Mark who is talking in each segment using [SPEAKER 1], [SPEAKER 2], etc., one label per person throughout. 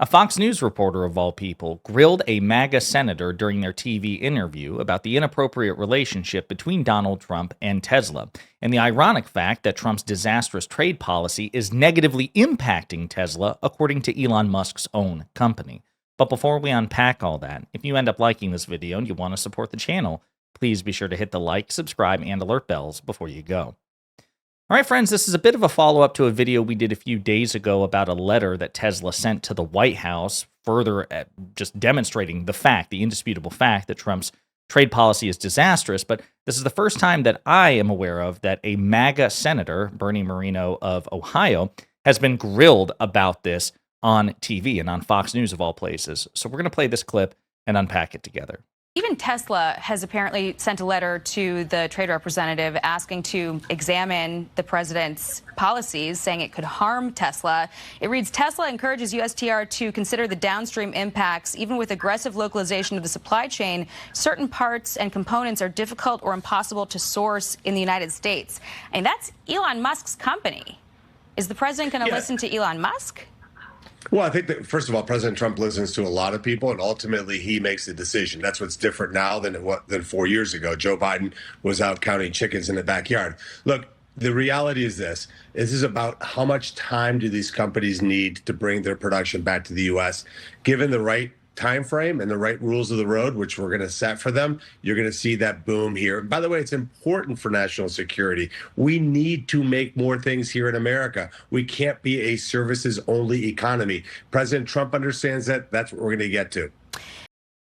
[SPEAKER 1] A Fox News reporter, of all people, grilled a MAGA senator during their TV interview about the inappropriate relationship between Donald Trump and Tesla, and the ironic fact that Trump's disastrous trade policy is negatively impacting Tesla, according to Elon Musk's own company. But before we unpack all that, if you end up liking this video and you want to support the channel, please be sure to hit the like, subscribe, and alert bells before you go. All right, friends, this is a bit of a follow-up to a video we did a few days ago about a letter that Tesla sent to the White House, further just demonstrating the indisputable fact that Trump's trade policy is disastrous. But this is the first time that I am aware of that a MAGA senator, Bernie Moreno of Ohio, has been grilled about this on TV and on Fox News of all places. So we're going to play this clip and unpack it together.
[SPEAKER 2] Even Tesla has apparently sent a letter to the trade representative asking to examine the president's policies, saying it could harm Tesla. It reads, Tesla encourages USTR to consider the downstream impacts. Even with aggressive localization of the supply chain, certain parts and components are difficult or impossible to source in the United States. And that's Elon Musk's company. Is the president going to listen to Elon Musk?
[SPEAKER 3] Well, I think that, first of all, President Trump listens to a lot of people, and ultimately he makes the decision. That's what's different now than 4 years ago. Joe Biden was out counting chickens in the backyard. Look, the reality is this. This is about how much time do these companies need to bring their production back to the U.S. Given the right time frame and the right rules of the road, which we're going to set for them, you're going to see that boom here. By the way, it's important for national security. We need to make more things here in America. We can't be a services only economy. President Trump understands that. That's what we're going to get to.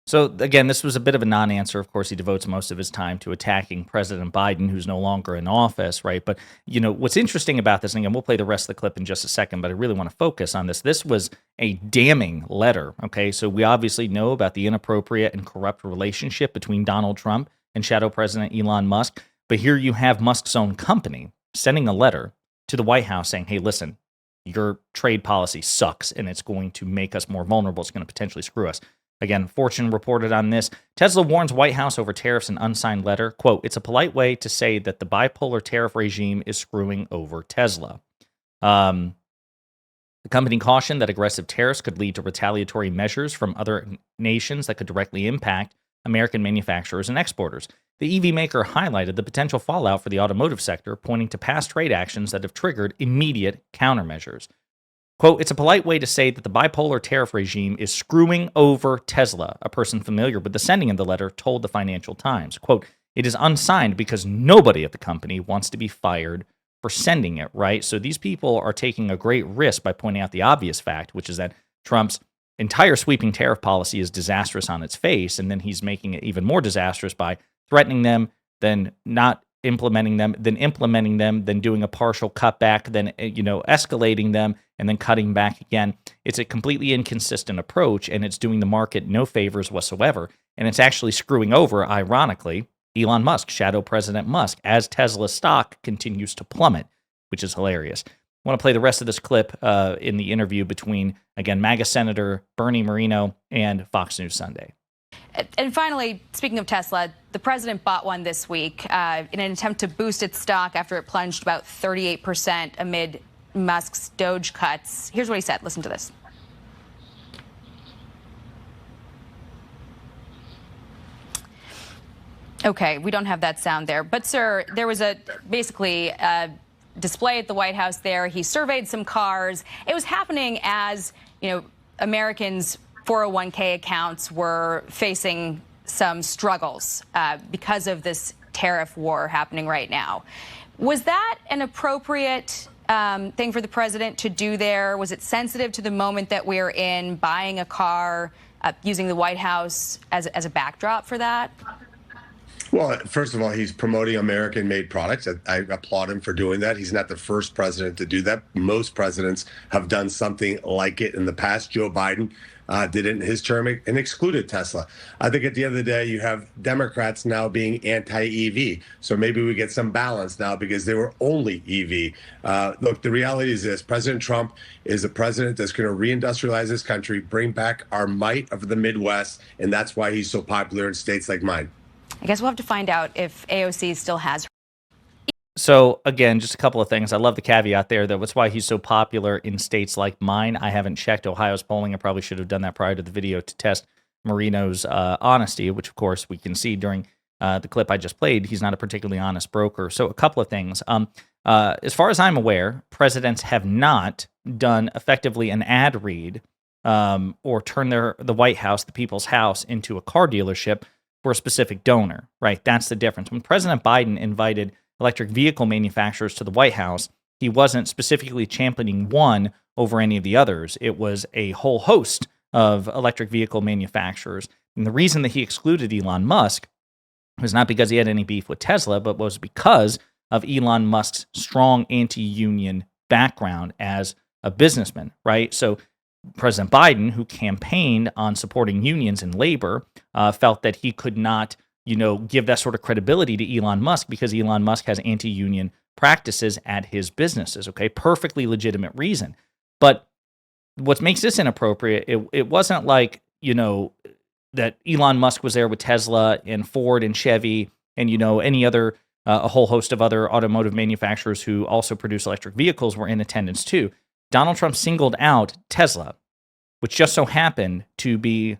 [SPEAKER 1] So, again, this was a bit of a non-answer. Of course, he devotes most of his time to attacking President Biden, who's no longer in office, right? But, you know, what's interesting about this, and again, we'll play the rest of the clip in just a second, but I really want to focus on this. This was a damning letter, okay? So we obviously know about the inappropriate and corrupt relationship between Donald Trump and Shadow President Elon Musk. But here you have Musk's own company sending a letter to the White House saying, hey, listen, your trade policy sucks, and it's going to make us more vulnerable. It's going to potentially screw us. Again, Fortune reported on this. Tesla warns White House over tariffs in unsigned letter. Quote, it's a polite way to say that the bipolar tariff regime is screwing over Tesla. The company cautioned that aggressive tariffs could lead to retaliatory measures from other nations that could directly impact American manufacturers and exporters. The EV maker highlighted the potential fallout for the automotive sector, pointing to past trade actions that have triggered immediate countermeasures. Quote, it's a polite way to say that the bipolar tariff regime is screwing over Tesla, a person familiar with the sending of the letter told the Financial Times. Quote, it is unsigned because nobody at the company wants to be fired for sending it, right? So these people are taking a great risk by pointing out the obvious fact, which is that Trump's entire sweeping tariff policy is disastrous on its face, and then he's making it even more disastrous by threatening them, then not implementing them, then doing a partial cutback, then, you know, escalating them, and then cutting back again. It's a completely inconsistent approach, and it's doing the market no favors whatsoever. And it's actually screwing over, ironically, Elon Musk, Shadow President Musk, as Tesla's stock continues to plummet, which is hilarious. I want to play the rest of this clip in the interview between, again, MAGA Senator Bernie Moreno and Fox News Sunday.
[SPEAKER 2] And finally, speaking of Tesla, the president bought one this week in an attempt to boost its stock after it plunged about 38% amid Musk's Doge cuts. Here's what he said. Listen to this. Okay, we don't have that sound there. But, sir, there was basically a display at the White House there. He surveyed some cars. It was happening as, you know, Americans' 401k accounts were facing some struggles because of this tariff war happening right now. Was that an appropriate thing for the president to do there? Was it sensitive to the moment that we're in, buying a car, using the White House as a backdrop for that?
[SPEAKER 3] Well, first of all, he's promoting American-made products. I applaud him for doing that. He's not the first president to do that. Most presidents have done something like it in the past. Joe Biden did it in his term and excluded Tesla. I think at the end of the day, you have Democrats now being anti-EV. So maybe we get some balance now because they were only EV. Look, the reality is this. President Trump is a president that's going to reindustrialize this country, bring back our might of the Midwest, and that's why he's so popular in states like mine.
[SPEAKER 2] I guess we'll have to find out if AOC still has
[SPEAKER 1] So again, just a couple of things. I love the caveat there. That's why he's so popular in states like mine. I haven't checked Ohio's polling. I probably should have done that prior to the video to test Moreno's honesty, which of course we can see during the clip I just played. He's not a particularly honest broker. So a couple of things. As far as I'm aware, presidents have not done effectively an ad read or turned the White House, the people's house, into a car dealership for a specific donor. Right? That's the difference. When President Biden invited electric vehicle manufacturers to the White House, he wasn't specifically championing one over any of the others. It was a whole host of electric vehicle manufacturers. And the reason that he excluded Elon Musk was not because he had any beef with Tesla, but was because of Elon Musk's strong anti-union background as a businessman, right? So President Biden, who campaigned on supporting unions and labor, felt that he could not give that sort of credibility to Elon Musk because Elon Musk has anti-union practices at his businesses, okay? Perfectly legitimate reason. But what makes this inappropriate, it wasn't like, that Elon Musk was there with Tesla and Ford and Chevy and, any other, a whole host of other automotive manufacturers who also produce electric vehicles were in attendance too. Donald Trump singled out Tesla, which just so happened to be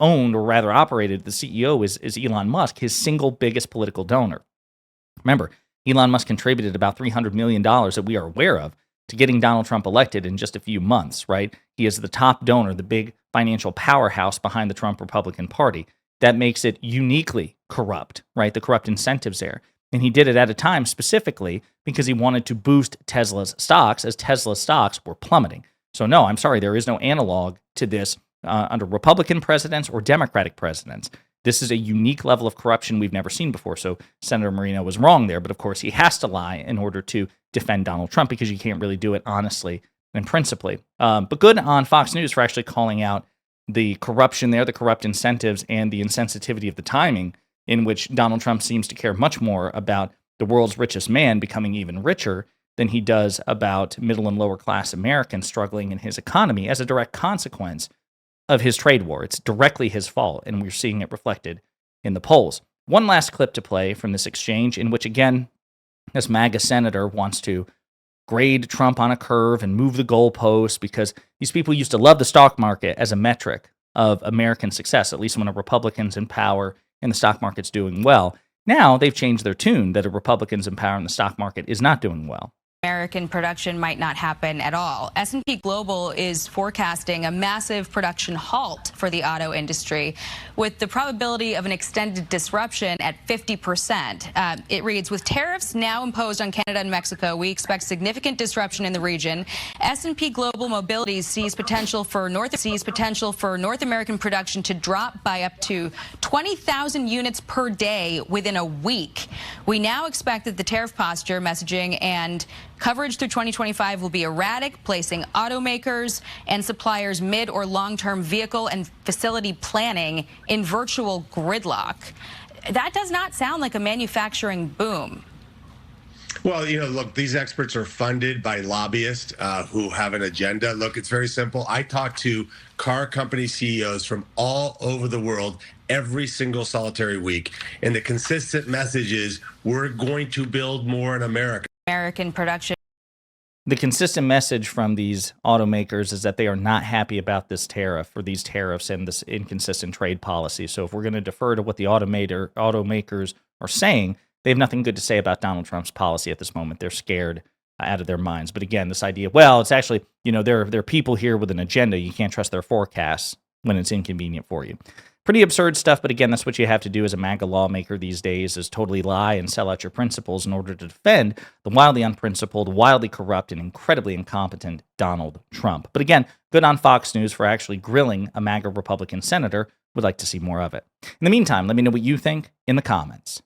[SPEAKER 1] owned, or rather operated, the CEO is Elon Musk, his single biggest political donor. Remember, Elon Musk contributed about $300 million that we are aware of to getting Donald Trump elected in just a few months, right? He is the top donor, the big financial powerhouse behind the Trump Republican Party. That makes it uniquely corrupt, right? The corrupt incentives there. And he did it at a time specifically because he wanted to boost Tesla's stocks as Tesla's stocks were plummeting. So no, I'm sorry, there is no analog to this under Republican presidents or Democratic presidents. This is a unique level of corruption we've never seen before. So Senator Moreno was wrong there, but of course he has to lie in order to defend Donald Trump because you can't really do it honestly and principally. But good on Fox News for actually calling out the corruption there, the corrupt incentives, and the insensitivity of the timing in which Donald Trump seems to care much more about the world's richest man becoming even richer than he does about middle and lower class Americans struggling in his economy as a direct consequence of his trade war. It's directly his fault, and we're seeing it reflected in the polls. One last clip to play from this exchange in which, again, this MAGA senator wants to grade Trump on a curve and move the goalposts because these people used to love the stock market as a metric of American success, at least when a Republican's in power and the stock market's doing well. Now they've changed their tune that a Republican's in power and the stock market is not doing well.
[SPEAKER 2] American production might not happen at all. S&P Global is forecasting a massive production halt for the auto industry, with the probability of an extended disruption at 50%. It reads, with tariffs now imposed on Canada and Mexico, we expect significant disruption in the region. S&P Global Mobility sees potential for North American production to drop by up to 20,000 units per day within a week. We now expect that the tariff posture, messaging, and coverage through 2025 will be erratic, placing automakers and suppliers mid or long-term vehicle and facility planning in virtual gridlock. That does not sound like a manufacturing boom.
[SPEAKER 3] Well, look, these experts are funded by lobbyists who have an agenda. Look, it's very simple. I talk to car company CEOs from all over the world every single solitary week. And the consistent message is we're going to build more in America.
[SPEAKER 2] American production.
[SPEAKER 1] The consistent message from these automakers is that they are not happy about this tariff or these tariffs and this inconsistent trade policy. So if we're going to defer to what the automakers are saying, they have nothing good to say about Donald Trump's policy at this moment. They're scared out of their minds. But again, this idea, well, it's actually, there are people here with an agenda. You can't trust their forecasts when it's inconvenient for you. Pretty absurd stuff, but again, that's what you have to do as a MAGA lawmaker these days, is totally lie and sell out your principles in order to defend the wildly unprincipled, wildly corrupt, and incredibly incompetent Donald Trump. But again, good on Fox News for actually grilling a MAGA Republican senator. Would like to see more of it. In the meantime, let me know what you think in the comments.